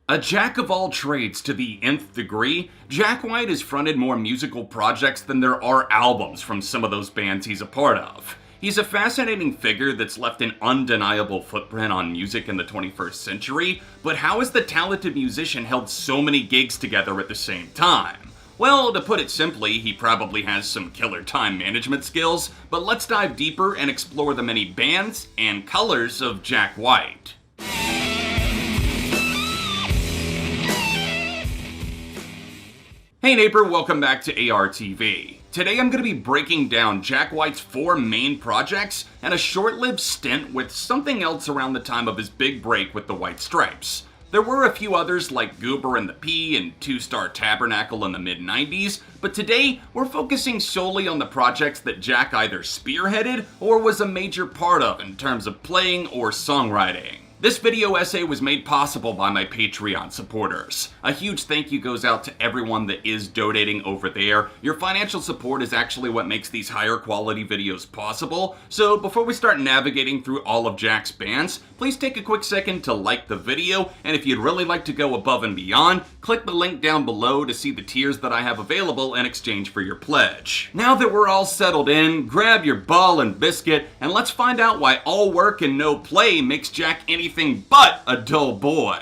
A jack of all trades to the nth degree, Jack White has fronted more musical projects than there are albums from some of those bands he's a part of. He's a fascinating figure that's left an undeniable footprint on music in the 21st century, but how has the talented musician held so many gigs together at the same time? Well, to put it simply, he probably has some killer time management skills, but let's dive deeper and explore the many bands and colors of Jack White. Hey neighbor, welcome back to ARTV. Today I'm going to be breaking down Jack White's 4 main projects and a short-lived stint with something else around the time of his big break with the White Stripes. There were a few others like Goober and the P and Two Star Tabernacle in the mid-90s, but today we're focusing solely on the projects that Jack either spearheaded or was a major part of in terms of playing or songwriting. This video essay was made possible by my Patreon supporters. A huge thank you goes out to everyone that is donating over there. Your financial support is actually what makes these higher quality videos possible. So before we start navigating through all of Jack's bands, please take a quick second to like the video, and if you'd really like to go above and beyond, click the link down below to see the tiers that I have available in exchange for your pledge. Now that we're all settled in, grab your ball and biscuit, and let's find out why all work and no play makes Jack anything but a dull boy.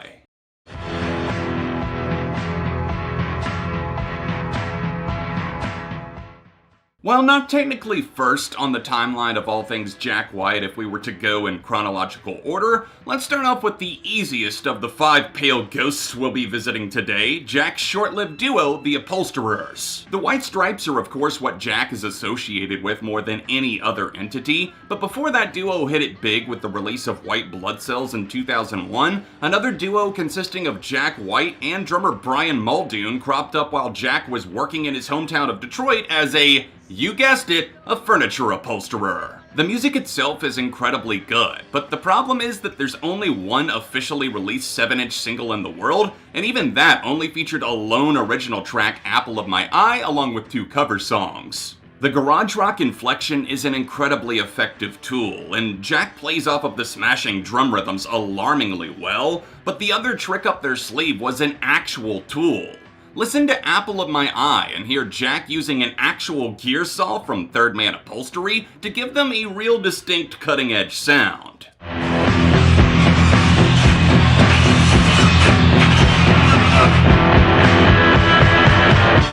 While not technically first on the timeline of all things Jack White if we were to go in chronological order, let's start off with the easiest of the 5 pale ghosts we'll be visiting today, Jack's short-lived duo, the Upholsterers. The White Stripes are of course what Jack is associated with more than any other entity, but before that duo hit it big with the release of White Blood Cells in 2001, another duo consisting of Jack White and drummer Brian Muldoon cropped up while Jack was working in his hometown of Detroit as a, you guessed it, a furniture upholsterer. The music itself is incredibly good, but the problem is that there's only one officially released 7-inch single in the world, and even that only featured a lone original track, Apple of My Eye, along with 2 cover songs. The garage rock inflection is an incredibly effective tool, and Jack plays off of the smashing drum rhythms alarmingly well, but the other trick up their sleeve was an actual tool. Listen to Apple of My Eye and hear Jack using an actual gear saw from Third Man Upholstery to give them a real distinct cutting-edge sound.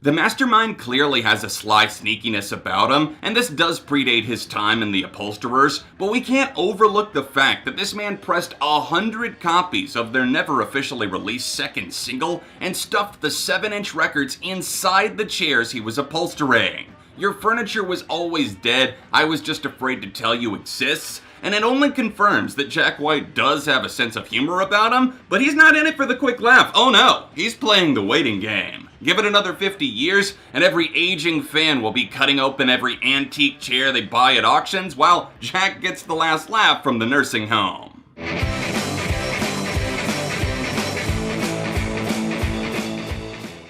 The mastermind clearly has a sly sneakiness about him, and this does predate his time in the Upholsterers, but we can't overlook the fact that this man pressed 100 copies of their never officially released second single and stuffed the 7-inch records inside the chairs he was upholstering. Your furniture was always dead, I was just afraid to tell you exists, and it only confirms that Jack White does have a sense of humor about him, but he's not in it for the quick laugh. Oh no, he's playing the waiting game. Give it another 50 years, and every aging fan will be cutting open every antique chair they buy at auctions while Jack gets the last laugh from the nursing home.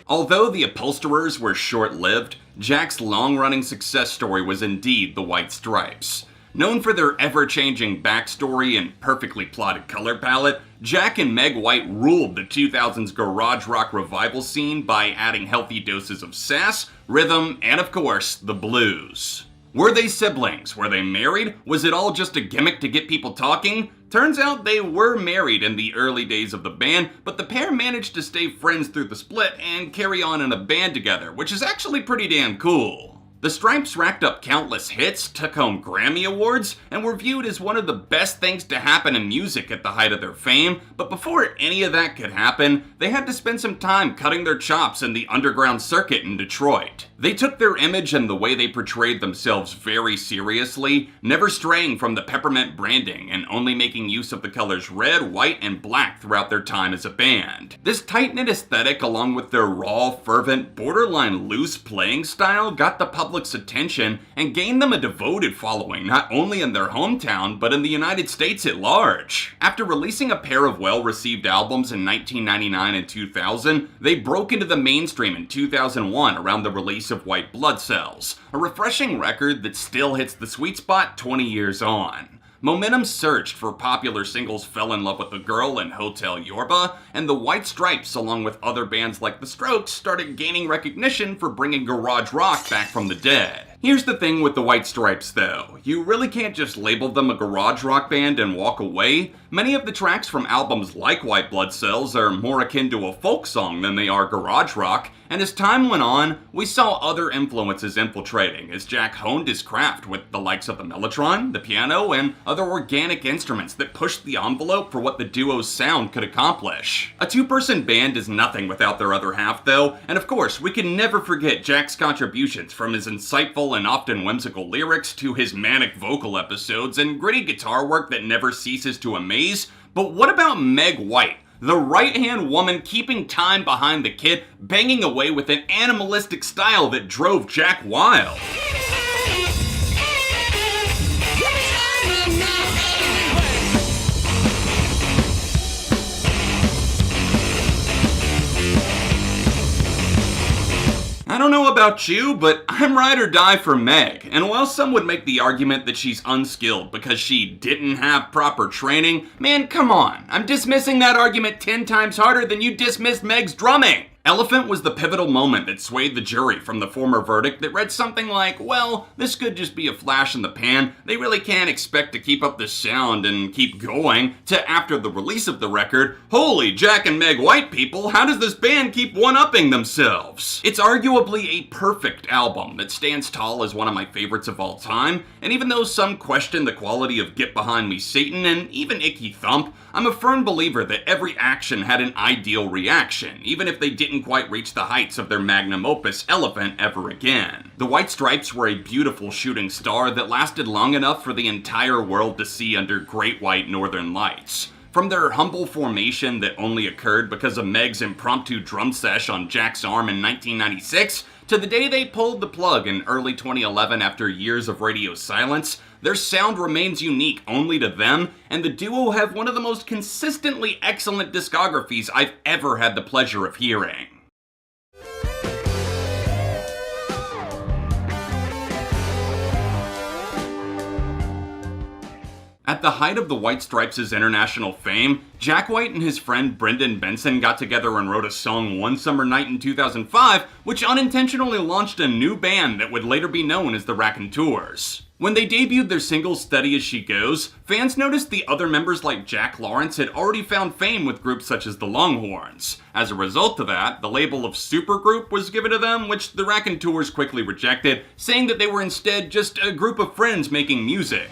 Although the Upholsterers were short-lived, Jack's long-running success story was indeed the White Stripes. Known for their ever-changing backstory and perfectly plotted color palette, Jack and Meg White ruled the 2000s garage rock revival scene by adding healthy doses of sass, rhythm, and of course, the blues. Were they siblings? Were they married? Was it all just a gimmick to get people talking? Turns out they were married in the early days of the band, but the pair managed to stay friends through the split and carry on in a band together, which is actually pretty damn cool. The Stripes racked up countless hits, took home Grammy Awards, and were viewed as one of the best things to happen in music at the height of their fame, but before any of that could happen, they had to spend some time cutting their chops in the underground circuit in Detroit. They took their image and the way they portrayed themselves very seriously, never straying from the peppermint branding and only making use of the colors red, white, and black throughout their time as a band. This tight-knit aesthetic, along with their raw, fervent, borderline loose playing style, got the public's attention and gained them a devoted following not only in their hometown, but in the United States at large. After releasing a pair of well-received albums in 1999 and 2000, they broke into the mainstream in 2001 around the release of White Blood Cells, a refreshing record that still hits the sweet spot 20 years on. Momentum surged for popular singles Fell in Love with a Girl and Hotel Yorba, and the White Stripes, along with other bands like The Strokes, started gaining recognition for bringing garage rock back from the dead. Here's the thing with the White Stripes though, you really can't just label them a garage rock band and walk away. Many of the tracks from albums like White Blood Cells are more akin to a folk song than they are garage rock, and as time went on, we saw other influences infiltrating as Jack honed his craft with the likes of the mellotron, the piano, and other organic instruments that pushed the envelope for what the duo's sound could accomplish. A two-person band is nothing without their other half though, and of course, we can never forget Jack's contributions from his insightful and often whimsical lyrics to his manic vocal episodes and gritty guitar work that never ceases to amaze. But what about Meg White? The right-hand woman keeping time behind the kid, banging away with an animalistic style that drove Jack wild. I don't know about you, but I'm ride or die for Meg, and while some would make the argument that she's unskilled because she didn't have proper training, man, come on, I'm dismissing that argument 10 times harder than you dismissed Meg's drumming. Elephant was the pivotal moment that swayed the jury from the former verdict that read something like, well, this could just be a flash in the pan, they really can't expect to keep up the sound and keep going, to after the release of the record, holy Jack and Meg White people, how does this band keep one-upping themselves? It's arguably a perfect album that stands tall as one of my favorites of all time, and even though some question the quality of Get Behind Me Satan and even Icky Thump, I'm a firm believer that every action had an ideal reaction, even if they didn't quite reach the heights of their magnum opus Elephant ever again. The White Stripes were a beautiful shooting star that lasted long enough for the entire world to see under great white northern lights. From their humble formation that only occurred because of Meg's impromptu drum sesh on Jack's arm in 1996, to the day they pulled the plug in early 2011 after years of radio silence, their sound remains unique only to them, and the duo have one of the most consistently excellent discographies I've ever had the pleasure of hearing. At the height of the White Stripes' international fame, Jack White and his friend Brendan Benson got together and wrote a song one summer night in 2005, which unintentionally launched a new band that would later be known as the Raconteurs. When they debuted their single Steady As She Goes, fans noticed the other members like Jack Lawrence had already found fame with groups such as the Longhorns. As a result of that, the label of supergroup was given to them, which the Raconteurs quickly rejected, saying that they were instead just a group of friends making music.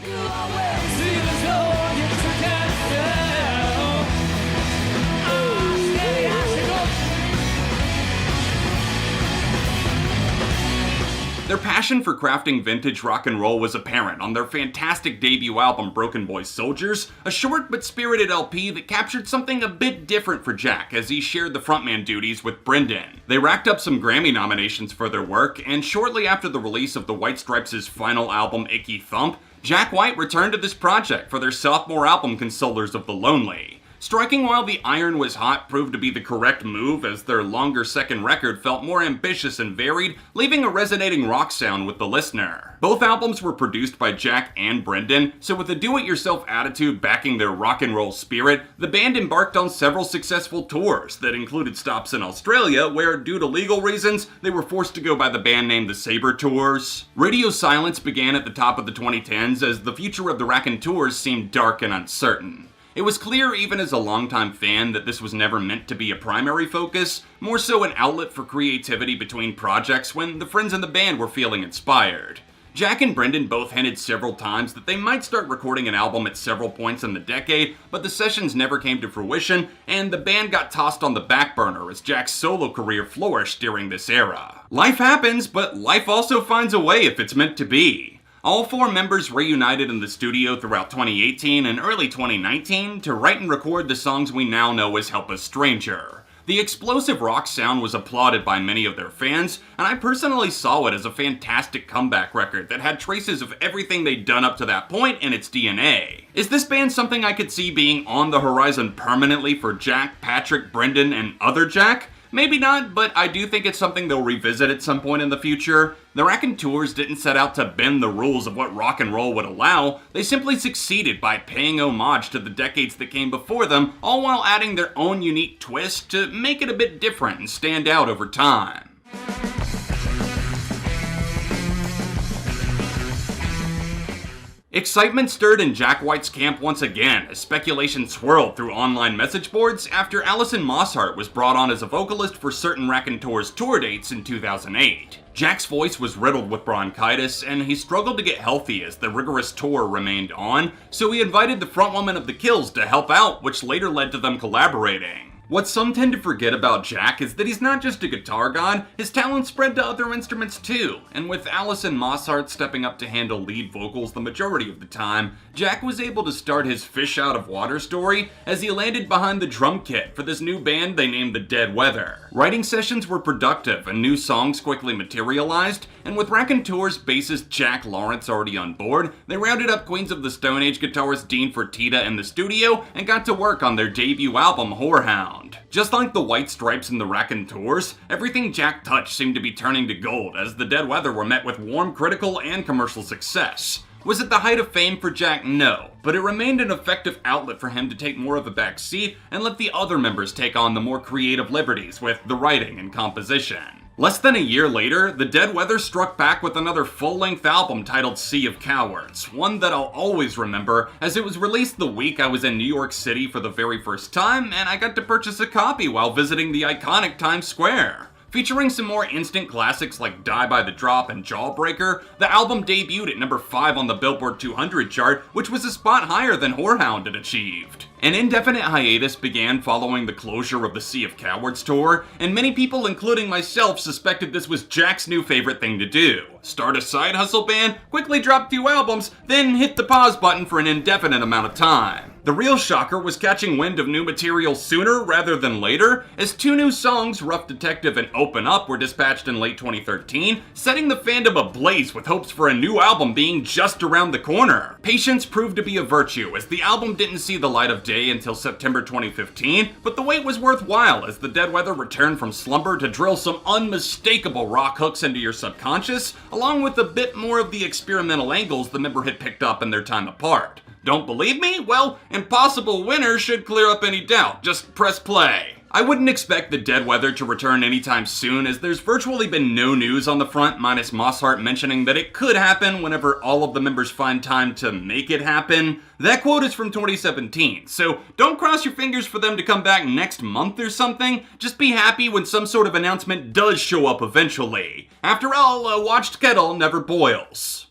Their passion for crafting vintage rock and roll was apparent on their fantastic debut album Broken Boy Soldiers, a short but spirited LP that captured something a bit different for Jack as he shared the frontman duties with Brendan. They racked up some Grammy nominations for their work, and shortly after the release of the White Stripes' final album Icky Thump, Jack White returned to this project for their sophomore album Consolers of the Lonely. Striking while the iron was hot proved to be the correct move, as their longer second record felt more ambitious and varied, leaving a resonating rock sound with the listener. Both albums were produced by Jack and Brendan, so with a do-it-yourself attitude backing their rock and roll spirit, the band embarked on several successful tours that included stops in Australia, where, due to legal reasons, they were forced to go by the band name the Sabre Tours. Radio silence began at the top of the 2010s as the future of the Raconteurs seemed dark and uncertain. It was clear even as a longtime fan that this was never meant to be a primary focus, more so an outlet for creativity between projects when the friends in the band were feeling inspired. Jack and Brendan both hinted several times that they might start recording an album at several points in the decade, but the sessions never came to fruition, and the band got tossed on the back burner as Jack's solo career flourished during this era. Life happens, but life also finds a way if it's meant to be. All four members reunited in the studio throughout 2018 and early 2019 to write and record the songs we now know as Help a Stranger. The explosive rock sound was applauded by many of their fans, and I personally saw it as a fantastic comeback record that had traces of everything they'd done up to that point in its DNA. Is this band something I could see being on the horizon permanently for Jack, Patrick, Brendan, and other Jack? Maybe not, but I do think it's something they'll revisit at some point in the future. The Raconteurs didn't set out to bend the rules of what rock and roll would allow, they simply succeeded by paying homage to the decades that came before them, all while adding their own unique twist to make it a bit different and stand out over time. Excitement stirred in Jack White's camp once again as speculation swirled through online message boards after Alison Mosshart was brought on as a vocalist for certain Raconteurs tour dates in 2008. Jack's voice was riddled with bronchitis, and he struggled to get healthy as the rigorous tour remained on, so he invited the frontwoman of The Kills to help out, which later led to them collaborating. What some tend to forget about Jack is that he's not just a guitar god, his talent spread to other instruments too, and with Alison Mosshart stepping up to handle lead vocals the majority of the time, Jack was able to start his fish out of water story as he landed behind the drum kit for this new band they named the Dead Weather. Writing sessions were productive and new songs quickly materialized, and with Raconteurs bassist Jack Lawrence already on board, they rounded up Queens of the Stone Age guitarist Dean Fertitta in the studio and got to work on their debut album Whorehound. Just like the White Stripes and the Raconteurs, everything Jack touched seemed to be turning to gold as the Dead Weather were met with warm critical and commercial success. Was it the height of fame for Jack? No, but it remained an effective outlet for him to take more of a back seat and let the other members take on the more creative liberties with the writing and composition. Less than a year later, the Dead Weather struck back with another full-length album titled Sea of Cowards, one that I'll always remember as it was released the week I was in New York City for the very first time, and I got to purchase a copy while visiting the iconic Times Square. Featuring some more instant classics like Die by the Drop and Jawbreaker, the album debuted at number 5 on the Billboard 200 chart, which was a spot higher than Whorehound had achieved. An indefinite hiatus began following the closure of the Sea of Cowards tour, and many people, including myself, suspected this was Jack's new favorite thing to do. Start a side hustle band, quickly drop 2 albums, then hit the pause button for an indefinite amount of time. The real shocker was catching wind of new material sooner rather than later, as 2 new songs, Rough Detective and Open Up, were dispatched in late 2013, setting the fandom ablaze with hopes for a new album being just around the corner. Patience proved to be a virtue, as the album didn't see the light of day until September 2015, but the wait was worthwhile as the Dead Weather returned from slumber to drill some unmistakable rock hooks into your subconscious, along with a bit more of the experimental angles the member had picked up in their time apart. Don't believe me? Well, Impossible Winner should clear up any doubt. Just press play. I wouldn't expect the Dead Weather to return anytime soon, as there's virtually been no news on the front, minus Mosshart mentioning that it could happen whenever all of the members find time to make it happen. That quote is from 2017, so don't cross your fingers for them to come back next month or something. Just be happy when some sort of announcement does show up eventually. After all, a watched kettle never boils.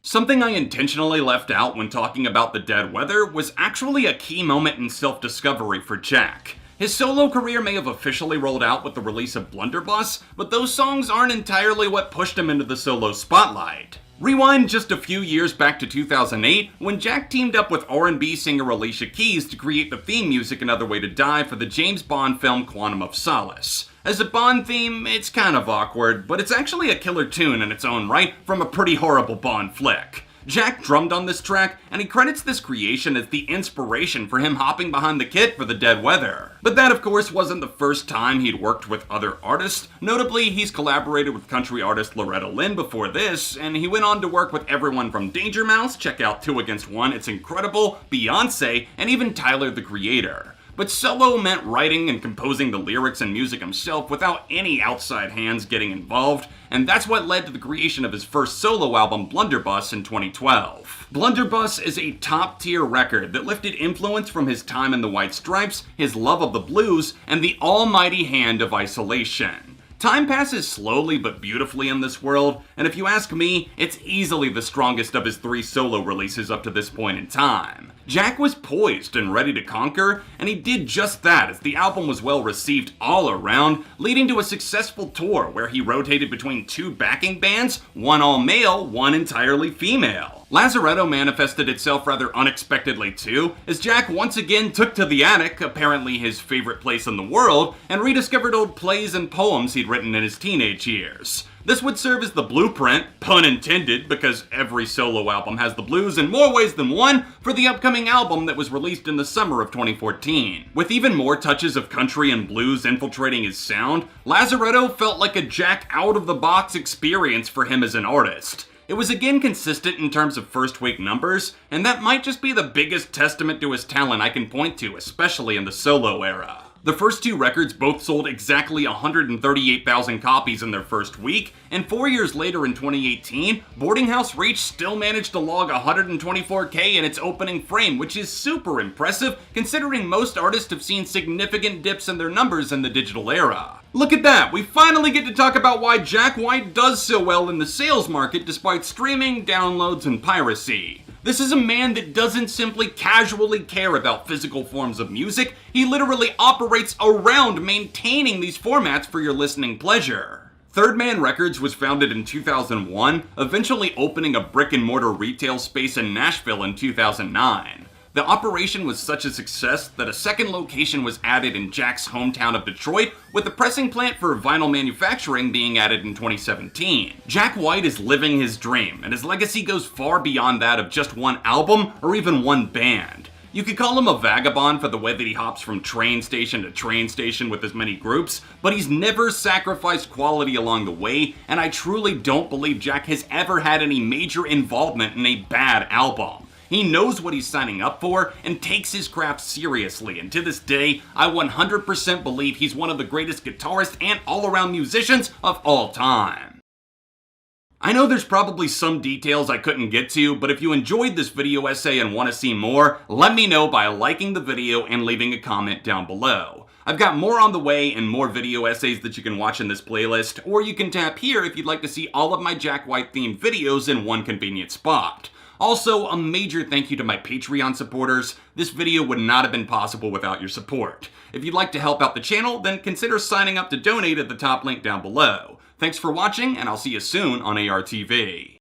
Something I intentionally left out when talking about the Dead Weather was actually a key moment in self-discovery for Jack. His solo career may have officially rolled out with the release of Blunderbuss, but those songs aren't entirely what pushed him into the solo spotlight. Rewind just a few years back to 2008, when Jack teamed up with R&B singer Alicia Keys to create the theme music Another Way to Die for the James Bond film Quantum of Solace. As a Bond theme, it's kind of awkward, but it's actually a killer tune in its own right from a pretty horrible Bond flick. Jack drummed on this track, and he credits this creation as the inspiration for him hopping behind the kit for the Dead Weather. But that, of course, wasn't the first time he'd worked with other artists. Notably, he's collaborated with country artist Loretta Lynn before this, and he went on to work with everyone from Danger Mouse, check out 2 Against 1, It's Incredible, Beyonce, and even Tyler, the Creator. But solo meant writing and composing the lyrics and music himself without any outside hands getting involved, and that's what led to the creation of his first solo album, Blunderbuss, in 2012. Blunderbuss is a top-tier record that lifted influence from his time in the White Stripes, his love of the blues, and the almighty hand of isolation. Time passes slowly but beautifully in this world, and if you ask me, it's easily the strongest of his 3 solo releases up to this point in time. Jack was poised and ready to conquer, and he did just that as the album was well received all around, leading to a successful tour where he rotated between 2 backing bands, one all male, one entirely female. Lazaretto manifested itself rather unexpectedly too, as Jack once again took to the attic, apparently his favorite place in the world, and rediscovered old plays and poems he'd written in his teenage years. This would serve as the blueprint, pun intended, because every solo album has the blues in more ways than one, for the upcoming album that was released in the summer of 2014. With even more touches of country and blues infiltrating his sound, Lazaretto felt like a Jack out-of-the-box experience for him as an artist. It was again consistent in terms of first-week numbers, and that might just be the biggest testament to his talent I can point to, especially in the solo era. The first two records both sold exactly 138,000 copies in their first week, and 4 years later in 2018, Boarding House Reach still managed to log 124K in its opening frame, which is super impressive considering most artists have seen significant dips in their numbers in the digital era. Look at that, we finally get to talk about why Jack White does so well in the sales market despite streaming, downloads, and piracy. This is a man that doesn't simply casually care about physical forms of music, he literally operates around maintaining these formats for your listening pleasure. Third Man Records was founded in 2001, eventually opening a brick-and-mortar retail space in Nashville in 2009. The operation was such a success that a second location was added in Jack's hometown of Detroit, with a pressing plant for vinyl manufacturing being added in 2017. Jack White is living his dream, and his legacy goes far beyond that of just one album or even one band. You could call him a vagabond for the way that he hops from train station to train station with as many groups, but he's never sacrificed quality along the way, and I truly don't believe Jack has ever had any major involvement in a bad album. He knows what he's signing up for and takes his craft seriously, and to this day, I 100% believe he's one of the greatest guitarists and all-around musicians of all time. I know there's probably some details I couldn't get to, but if you enjoyed this video essay and want to see more, let me know by liking the video and leaving a comment down below. I've got more on the way and more video essays that you can watch in this playlist, or you can tap here if you'd like to see all of my Jack White themed videos in one convenient spot. Also, a major thank you to my Patreon supporters. This video would not have been possible without your support. If you'd like to help out the channel, then consider signing up to donate at the top link down below. Thanks for watching, and I'll see you soon on ARTV.